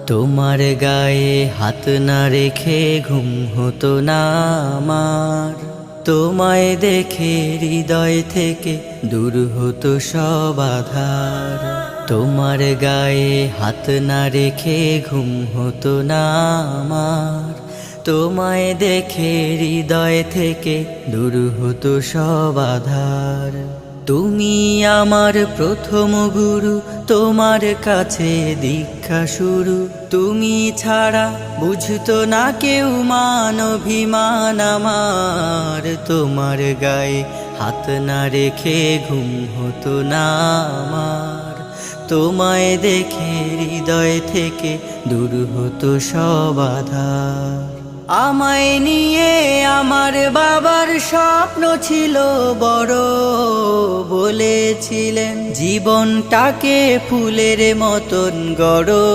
তোমার গায়ে হাত না রেখে ঘুম হতো না আমার, তোমায় দেখে হৃদয় থেকে দূর হতো সব আধার। তোমার গায়ে হাত না রেখে ঘুম হতো না আমার, তোমায় দেখে হৃদয় থেকে দূর হতো সব আধার। তুমি আমার প্রথম গুরু, তোমার কাছে দীক্ষা শুরু। তুমি ছাড়া বুঝতো না কেউ মান অভিমান আমার। তোমার গায়ে হাত না রেখে ঘুম হতো না আমার, তোমায় দেখে হৃদয় থেকে দূর হতো সব আধার। আমায় নিয়ে আমার বাবার স্বপ্ন ছিল বড়, বলেছিলেন জীবনটাকে ফুলের মতন গড়ো।